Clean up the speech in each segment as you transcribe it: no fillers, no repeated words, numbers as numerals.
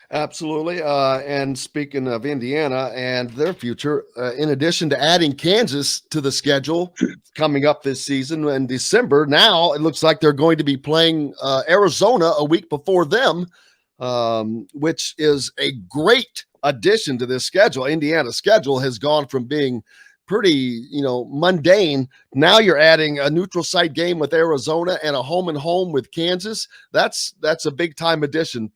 Absolutely. And speaking of Indiana and their future, in addition to adding Kansas to the schedule coming up this season in December, now it looks like they're going to be playing Arizona a week before them, which is a great addition to this schedule. Indiana's schedule has gone from being pretty, mundane. Now you're adding a neutral site game with Arizona and a home and home with Kansas. That's a big time addition.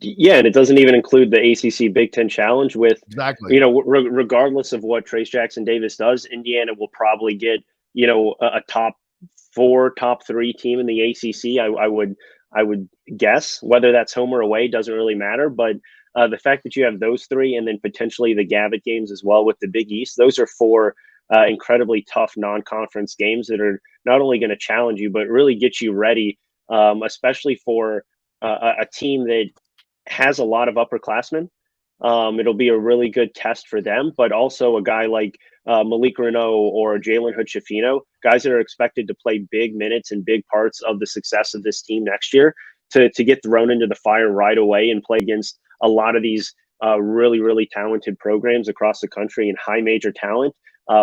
Yeah, and it doesn't even include the ACC Big Ten Challenge with, Exactly. regardless of what Trace Jackson Davis does, Indiana will probably get, a top four, top three team in the ACC. I would guess. Whether that's home or away doesn't really matter. But the fact that you have those three and then potentially the Gavitt games as well with the Big East, those are four incredibly tough non-conference games that are not only going to challenge you, but really get you ready, especially for a team that has a lot of upperclassmen. It'll be a really good test for them, but also a guy like Malik Renault or Jalen Hood-Schifino, guys that are expected to play big minutes and big parts of the success of this team next year, to get thrown into the fire right away and play against a lot of these really, really talented programs across the country and high major talent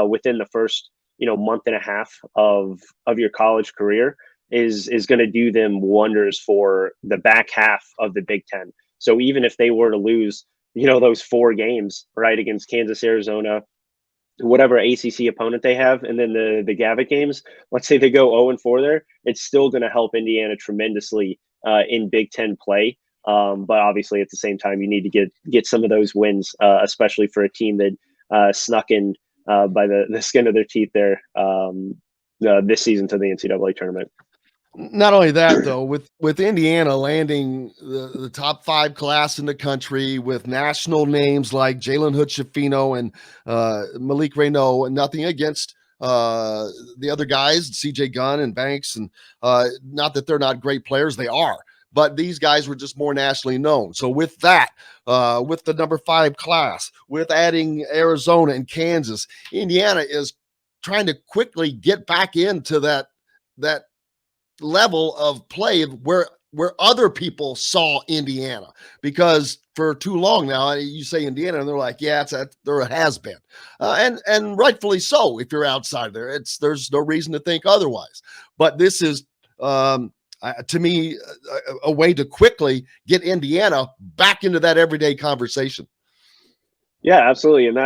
within the first month and a half of your college career is going to do them wonders for the back half of the Big Ten. So even if they were to lose, those four games, right, against Kansas, Arizona, whatever ACC opponent they have, and then the Gavitt games, let's say they go 0-4 there, it's still going to help Indiana tremendously in Big Ten play. But obviously, at the same time, you need to get some of those wins, especially for a team that snuck in by the skin of their teeth there this season to the NCAA tournament. Not only that, though, with Indiana landing the top 5 class in the country with national names like Jalen Hood-Schifino and Malik Renault, and nothing against the other guys, CJ Gunn and Banks, and not that they're not great players, they are. But these guys were just more nationally known. So with that, with the number 5 class, with adding Arizona and Kansas, Indiana is trying to quickly get back into that level of play where other people saw Indiana, because for too long now you say Indiana and they're like, yeah, there has been, and rightfully so. If you're outside there, there's no reason to think otherwise. But this is to me a way to quickly get Indiana back into that everyday conversation. Yeah, absolutely, and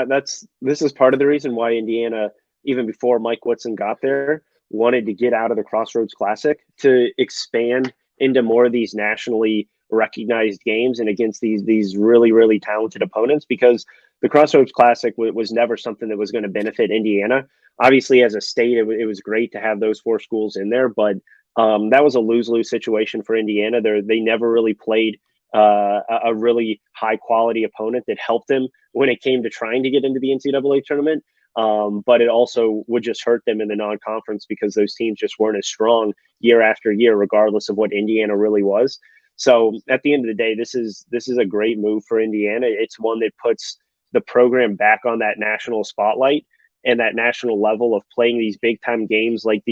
this is part of the reason why Indiana, even before Mike Woodson got there, wanted to get out of the Crossroads Classic to expand into more of these nationally recognized games and against these really, really talented opponents, because the Crossroads Classic was never something that was going to benefit Indiana. Obviously, as a state, it was great to have those 4 schools in there, but that was a lose-lose situation for Indiana. They never really played a really high-quality opponent that helped them when it came to trying to get into the NCAA tournament. But it also would just hurt them in the non-conference because those teams just weren't as strong year after year, regardless of what Indiana really was. So at the end of the day, this is a great move for Indiana. It's one that puts the program back on that national spotlight and that national level of playing these big time games like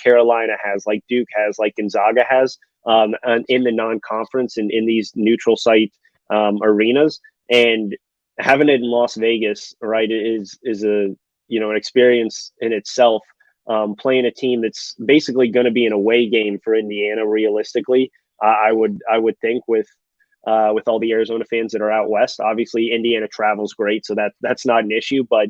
Carolina has, like Duke has, like Gonzaga has, in the non-conference and in these neutral site arenas. And having it in Las Vegas, right, is a an experience in itself. Playing a team that's basically going to be an away game for Indiana, realistically, I would think with all the Arizona fans that are out west. Obviously, Indiana travels great, so that's not an issue. But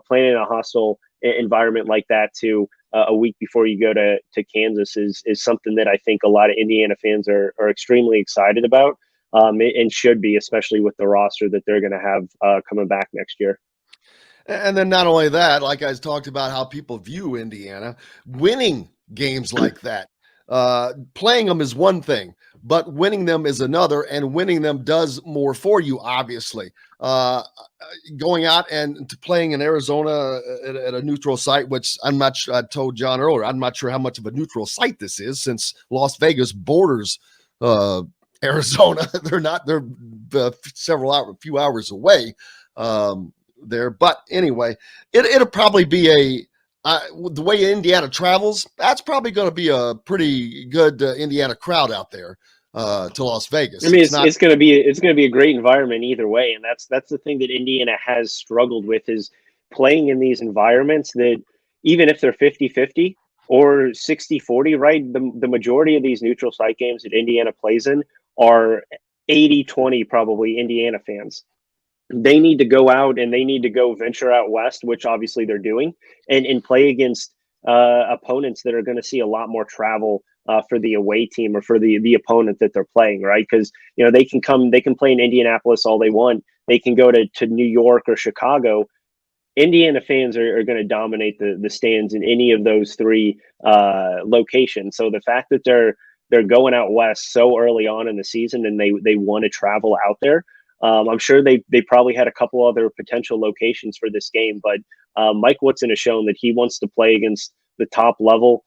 playing in a hostile environment like that too, a week before you go to Kansas is something that I think a lot of Indiana fans are extremely excited about. And should be, especially with the roster that they're going to have coming back next year. And then not only that, like I talked about how people view Indiana, winning games like that, playing them is one thing, but winning them is another, and winning them does more for you, obviously. Going out and to playing in Arizona at a neutral site, which I told John earlier, I'm not sure how much of a neutral site this is, since Las Vegas borders Arizona. They're a few hours away there. But anyway, it'll probably be the way Indiana travels, that's probably going to be a pretty good Indiana crowd out there. to Las Vegas. I mean, It's not. it's gonna be a great environment either way, and that's the thing that Indiana has struggled with is playing in these environments that even if they're 50-50 or 60-40, right? The majority of these neutral site games that Indiana plays in are 80-20 probably Indiana fans. They need to go out and they need to go venture out west, which obviously they're doing, and play against opponents that are going to see a lot more travel for the away team or for the opponent that they're playing, right? Because they can play in Indianapolis all they want. They can go to New York or Chicago. Indiana fans are going to dominate the stands in any of those three locations. So the fact that they're going out west so early on in the season and they want to travel out there. I'm sure they probably had a couple other potential locations for this game, but Mike Woodson has shown that he wants to play against the top level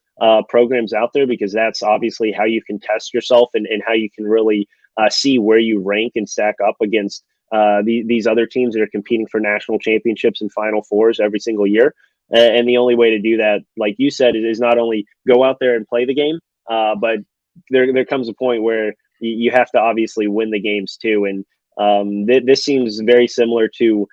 programs out there because that's obviously how you can test yourself and how you can really see where you rank and stack up against these other teams that are competing for national championships and Final Fours every single year. And the only way to do that, like you said, is not only go out there and play the game, but there comes a point where you have to obviously win the games too. And this seems very similar to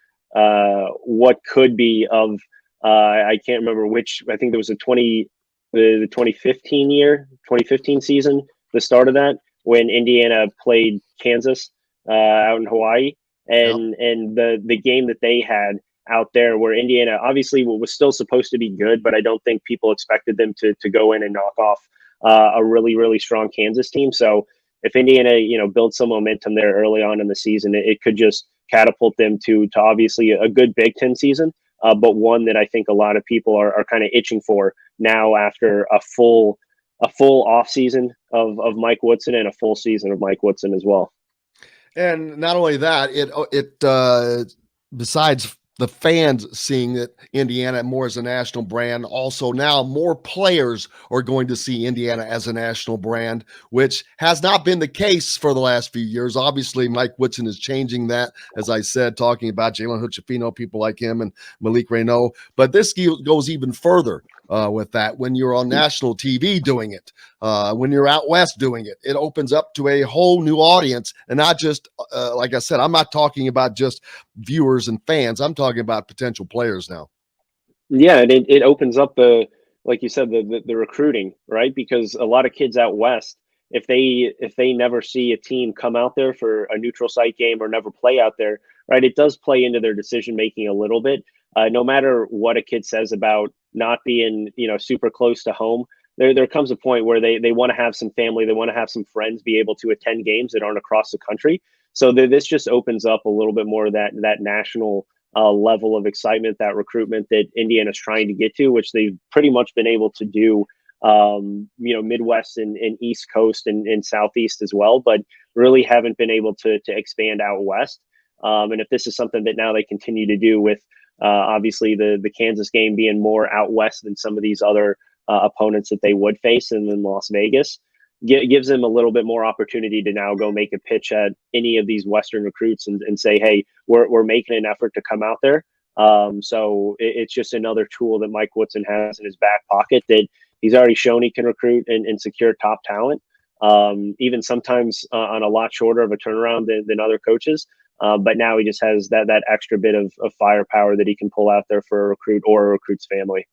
what could be of I can't remember which. I think there was the 2015 season, the start of that when Indiana played Kansas out in Hawaii, Yep. and the game that they had out there where Indiana obviously was still supposed to be good, but I don't think people expected them to go in and knock off a really strong Kansas team. So if Indiana, builds some momentum there early on in the season, it could just catapult them to obviously a good Big Ten season, but one that I think a lot of people are kind of itching for now after a full off season of Mike Woodson and a full season of Mike Woodson as well. And not only that, it besides the fans seeing that Indiana more as a national brand, also now more players are going to see Indiana as a national brand, which has not been the case for the last few years. Obviously, Mike Woodson is changing that, as I said, talking about Jalen Hood-Schifino, people like him, and Malik Reneau. But this goes even further with that. When you're on national TV doing it, when you're out west doing it, it opens up to a whole new audience. And not just, like I said, I'm not talking about just viewers and fans. I'm talking about potential players now. Yeah, and it opens up like you said, the recruiting, right? Because a lot of kids out west, if they never see a team come out there for a neutral site game or never play out there, right? It does play into their decision making a little bit. No matter what a kid says about not being, super close to home, there comes a point where they want to have some family, they want to have some friends be able to attend games that aren't across the country. So this just opens up a little bit more of that national level of excitement, that recruitment that Indiana's trying to get to, which they've pretty much been able to do, Midwest and East Coast and Southeast as well, but really haven't been able to expand out West. And if this is something that now they continue to do with obviously the Kansas game being more out West than some of these other opponents that they would face in Las Vegas, gives them a little bit more opportunity to now go make a pitch at any of these Western recruits and say, hey, we're making an effort to come out there. So it's just another tool that Mike Woodson has in his back pocket that he's already shown he can recruit and secure top talent, even sometimes on a lot shorter of a turnaround than other coaches. But now he just has that extra bit of firepower that he can pull out there for a recruit or a recruit's family.